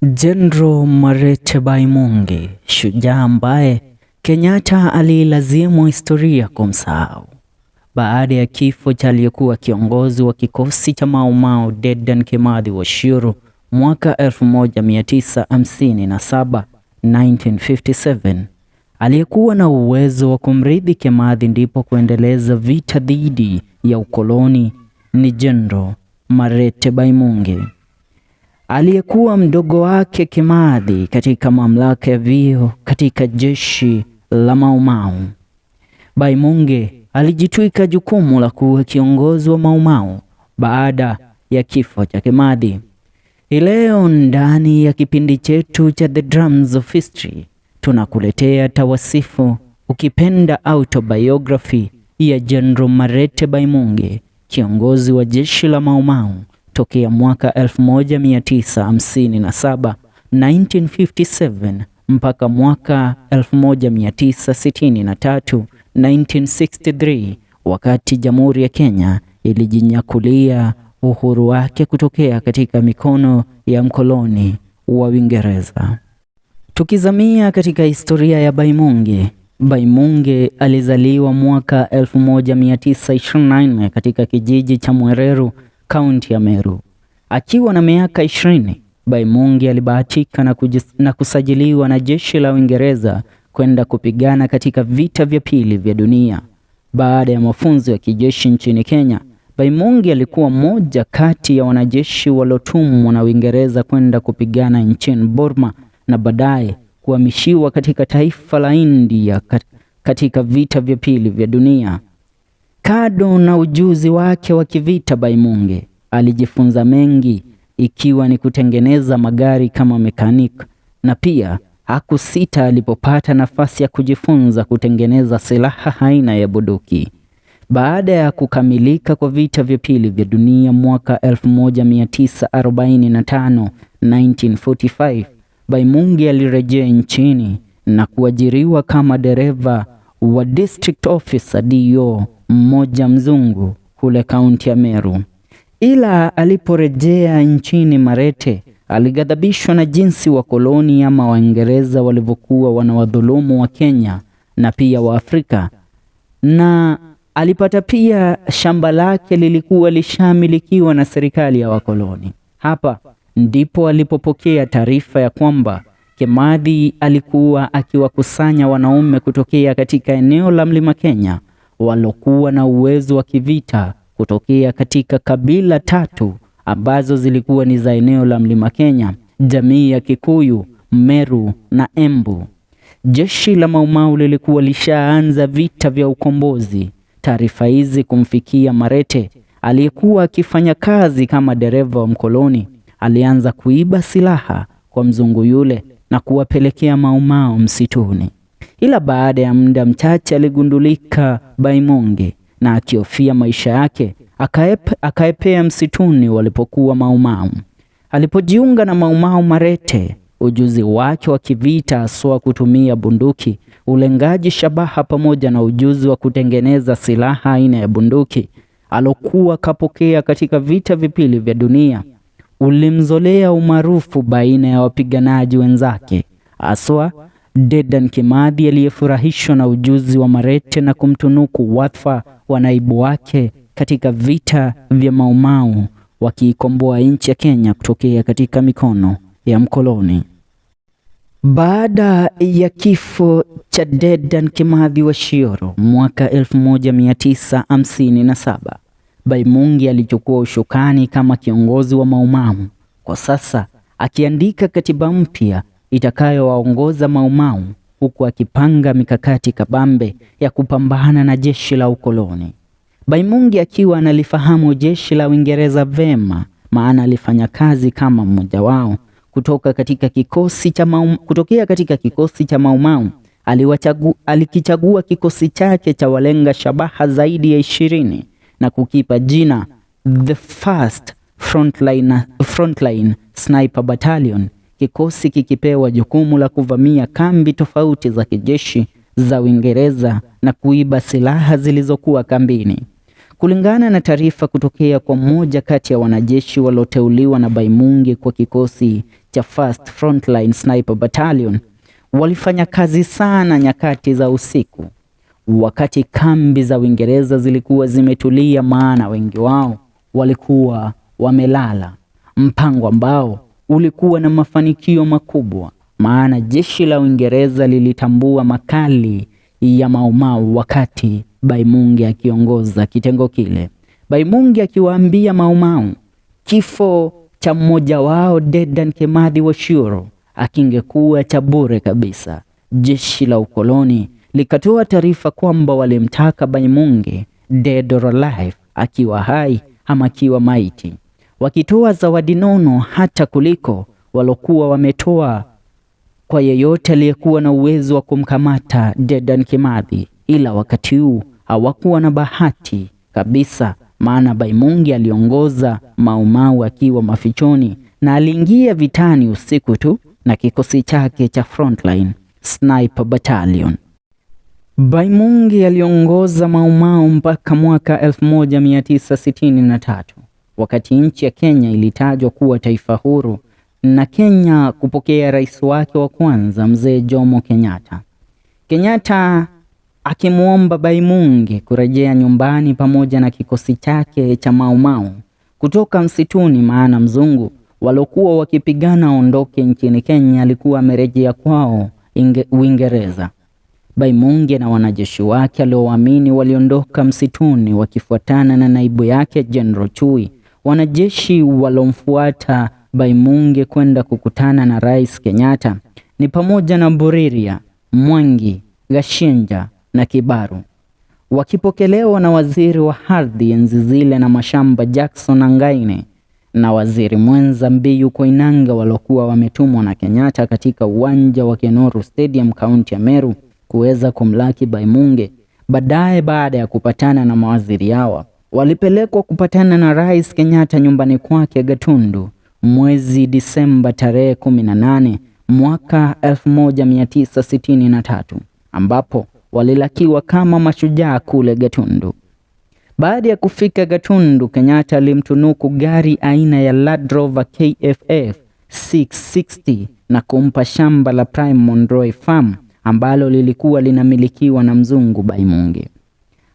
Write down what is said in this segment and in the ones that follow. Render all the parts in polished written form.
General Marete Baimunge, shujaa ambaye Kenyatta alilazimu historia kumsahau baada ya kifo cha aliyekuwa kiongozi wa kikosi cha Maumau DEDAN Kimathi wa Shiru mwaka 1957, 1957. Aliyekuwa na uwezo wa kumrithi Kimathi ndipo kuendeleza vita dhidi ya ukoloni ni General Marete Baimunge, aliyekuwa mdogo wake Kimathi katika mamlaka ya vio katika jeshi la Maumau. Baimunge alijitwika jukumu la kuwa kiongozi wa Maumau baada ya kifo cha Kimathi. Leo ndani ya kipindi chetu cha The Drums of History tunakuletea tawasifu, ukipenda autobiography ya General Marete Baimunge, kiongozi wa jeshi la Maumau tokea mwaka 1957, 1957 mpaka mwaka 1963, 1963, wakati Jamhuri ya Kenya ilijinyakulia uhuru wake kutokea katika mikono ya mkoloni wa Uingereza. Tukizamia katika historia ya Baimunge, Baimunge alizaliwa mwaka 1924 katika kijiji cha Mwereru, kaunti ya Meru. Akiwa na miaka 20, Baimunge alibahatika na kusajiliwa na jeshi la Uingereza kwenda kupigana katika vita vya pili vya dunia. Baada ya mafunzo ya kijeshi nchini Kenya, Baimunge alikuwa mmoja kati ya wanajeshi waliotumwa na Uingereza kwenda kupigana nchini Burma na baadaye kuhamishiwa katika taifa la India katika vita vya pili vya dunia. Kado na ujuzi wake wa kivita, Baimunge alijifunza mengi, ikiwa ni kutengeneza magari kama mekanik, na pia hakusita alipopata nafasi ya kujifunza kutengeneza silaha aina ya bunduki. Baada ya kukamilika kwa vita vya pili vya dunia mwaka 1945, 1945, Baimunge alirejea nchini na kuajiriwa kama dereva wa district officer DO mmoja mzungu kule kaunti ya Meru. Ila aliporejea nchini Marete, alighadhabishwa na jinsi wakoloni ama Waingereza walivyokuwa wanawadhulumu wa Kenya na pia wa Afrika, na alipata pia shamba lake lilikuwa lishamilikiwa na serikali ya wakoloni. Hapa ndipo alipopokea taarifa ya kwamba Kimathi alikuwa akiwakusanya wanaume kutokea katika eneo la Mlima Kenya walokuwa na uwezo wa kivita kutokea katika kabila tatu ambazo zilikuwa ni za eneo la Mlima Kenya: jamii ya Kikuyu, Meru na Embu. Jeshi la Maumau lilikuwa lishaanza vita vya ukombozi. Taarifa hizi kumfikia Marete, aliyekuwa akifanya kazi kama dereva wa mkoloni. Alianza kuiba silaha kwa mzungu yule na kuwapelekea Maumau msituni. Ila baada ya muda mchache aligundulika Baimunge, na akihofia maisha yake akaepea msituni walipokuwa Maumau. Alipojiunga na Maumau, Marete, ujuzi wake wa kivita, haswa kutumia bunduki, ulengaji shabaha, pamoja na ujuzi wa kutengeneza silaha aina ya bunduki alokuwa kapokea katika vita vya pili vya dunia, ulimzolea umaarufu baina ya wapiganaji wenzake, haswa DEDAN Kimathi aliyefurahishwa na ujuzi wa Marete na kumtunuku wadhifa wa naibu wake katika vita vya Maumau, wakiikomboa nchi ya Kenya kutokea katika mikono ya mkoloni. Baada ya kifo cha DEDAN Kimathi wa Shiru mwaka 1957, Baimunge alichukua ushukani kama kiongozi wa Maumau, kwa sasa akiandika katiba mpya itakayowaongoza Maumau, huku akipanga mikakati kabambe ya kupambana na jeshi la ukoloni. Baimunge akiwa analifahamu jeshi la Uingereza vema, maana alifanya kazi kama mmoja wao kutokea katika kikosi cha Maumau. Alikichagua kikosi chake cha walenga shabaha zaidi ya 20 na kukipa jina The First Frontline Sniper Battalion, kikosi kikipewa jukumu la kuvamia kambi tofauti za kijeshi za Uingereza na kuiba silaha zilizokuwa kambini. Kulingana na taarifa kutokea kwa mmoja kati ya wanajeshi walioteuliwa na Baimunge kwa kikosi cha 1st Frontline Sniper Battalion walifanya kazi sana nyakati za usiku, wakati kambi za Uingereza zilikuwa zimetulia, maana wengi wao walikuwa wamelala. Mpango ambao ulikuwa na mafanikio makubwa, maana jeshi la Uingereza lilitambua makali ya Maumau wakati Baimunge akiongoza kitengo kile. Baimunge akiwaambia Maumau kifo cha mmoja wao Dedan Kimathi wa Shiro akingekuwa cha bure kabisa. Jeshi la ukoloni likatoa taarifa kwamba walimtaka Baimunge dead or alive, akiwa hai ama akiwa maiti, wakitoa zawadi nono hata kuliko walokuwa wametoa kwa yeyote aliyekuwa na uwezo wa kumkamata Dedan Kimathi. Ila wakati huu hawakuwa na bahati kabisa, maana Baimunge aliongoza Maumau akiwa mafichoni na aliingia vitani usiku tu na kikosi chake cha Frontline Sniper Battalion. Baimunge aliongoza Maumau mpaka mwaka 1963 wakati nchi ya Kenya ilitajwa kuwa taifa huru na Kenya kupokea rais wake wa kwanza mzee Jomo Kenyatta. Kenyatta akimuomba Baimunge kurejea nyumbani pamoja na kikosi chake cha Maumau kutoka msituni, maana mzungu walokuwa wakipigana ondoke nchini Kenya alikuwa amerejea kwao Uingereza. Baimunge na wanajeshi wake aliowaamini waliondoka msituni wakifuatana na naibu yake General Chui. Wanajeshi walomfuata Baimunge kwenda kukutana na Rais Kenyatta ni pamoja na Buriria, Mwangi, Gashinja na Kibaru, wakipokelewa na waziri wa ardhi enzi zile na mashamba Jackson Angaine na waziri mwenza Mbiyu Koinanga, walokuwa wametumwa na Kenyatta katika uwanja wa Kenoru Stadium kaunti ya Meru kuweza kumlaki Baimunge. Baadaye, baada ya kupatana na mawaziri hawa, walipelekwa kupatana na Rais Kenyatta nyumbani kwake Gatundu mwezi Disemba tarehe 18 mwaka 1963, ambapo walilakiwa kama mashujaa kule Gatundu. Baada ya kufika Gatundu, Kenyatta alimtunuku gari aina ya Land Rover KFF 660 na kumpa shamba la Prime Monroe Farm ambalo lilikuwa linamilikiwa na mzungu Baimunge.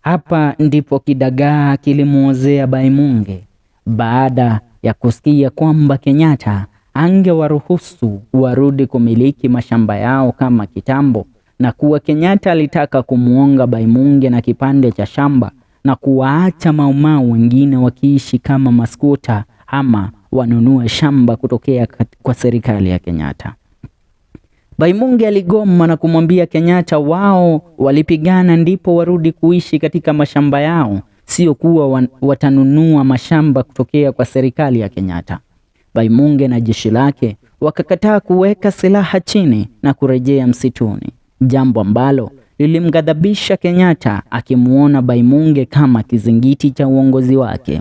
Hapa ndipo kidagaa kilimuozea Baimunge baada ya kusikia kwamba Kenyatta angewaruhusu warudi kumiliki mashamba yao kama kitambo, na kuwa Kenyatta alitaka kumuonga Baimunge na kipande cha shamba na kuwaacha Maumau wengine wakiishi kama maskuta ama wanunue shamba kutokea kwa serikali ya Kenyatta. Baimunge aligoma na kumwambia Kenyatta wao walipigana ndipo warudi kuishi katika mashamba yao, sio kuwa watanunua mashamba kutokea kwa serikali ya Kenyatta. Baimunge na jeshi lake wakakataa kuweka silaha chini na kurejea msituni, jambo ambalo lilimghadhabisha Kenyatta, akimuona Baimunge kama kizingiti cha uongozi wake.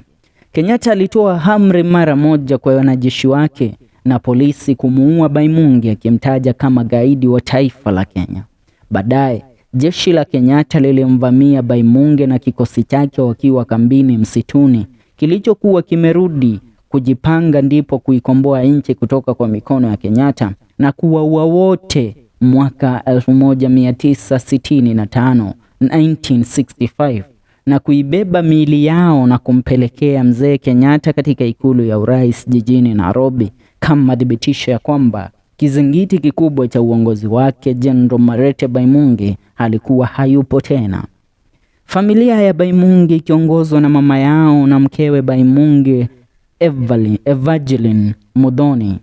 Kenyatta alitoa amri mara moja kwa wanajeshi wake na polisi kumuua Baimunge, akimtaja kama gaidi wa taifa la Kenya. Baadaye jeshi la Kenyatta lilimvamia Baimunge na kikosi chake wakiwa kambini msituni kilichokuwa kimerudi kujipanga, ndipo kuikomboa nchi kutoka kwa mikono ya Kenyatta na kuwaua wote mwaka 1965 na kuibeba miili yao na kumpelekea mzee Kenyatta katika ikulu ya urais jijini Nairobi kama thibitisho ya kwamba kizingiti kikubwa cha uongozi wake General Marete Baimunge alikuwa hayupo tena. Familia ya Baimunge ikiongozwa na mama yao na mkewe Baimunge Evangeline Muthoni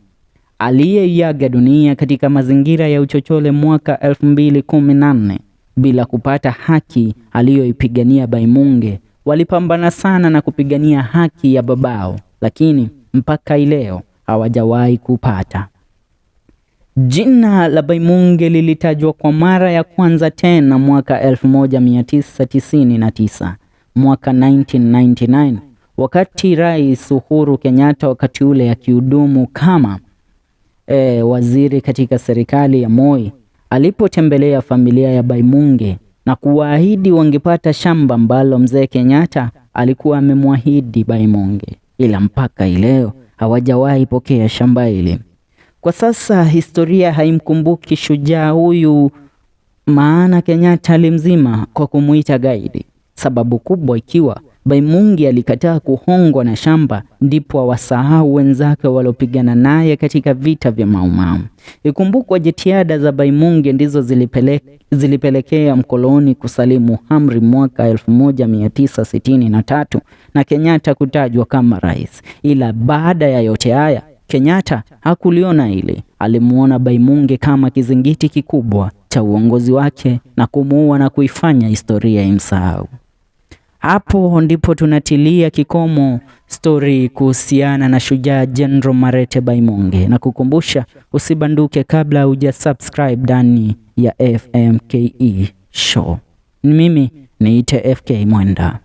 aliyeiaga dunia katika mazingira ya uchochole mwaka 2014 bila kupata haki aliyoipigania Baimunge. Walipambana sana na kupigania haki ya babao, lakini mpaka leo hawajawahi kupata. Jina la Baimunge lilitajwa kwa mara ya kwanza tena mwaka 1999, mwaka 1999, wakati Rais Uhuru Kenyatta wakati ule akihudumu kama waziri katika serikali ya Moi alipotembelea familia ya Baimunge na kuwaahidi wangepata shamba ambalo mzee Kenyatta alikuwa amemwahidi Baimunge, ila mpaka leo hawajawahi pokea shamba hili. Kwa sasa historia haimkumbuki shujaa huyu, maana Kenyatta alimzima kwa kumuita gaidi. Sababu kubwa ikiwa Baimungi alikataa kuhongwa na shamba, ndipo wasahau wenzake waliopigana naye katika vita vya Maumau. Ikumbukwe jitihada za Baimungi ndizo zilipelekea mkoloni kusalimu amri mwaka 1963 na Kenyatta kutajwa kama rais. Ila baada ya yote haya, Kenyatta hakuliona hili. Alimuona Baimungi kama kizingiti kikubwa cha uongozi wake na kumuua na kuifanya historia imsahau. Hapo ndipo tunatilia kikomo story kuhusiana na shujaa General Marete Baimunge, na kukumbusha usibanduke kabla hujasubscribe ndani ya FMKE Show. Mimi niite FK Mwenda.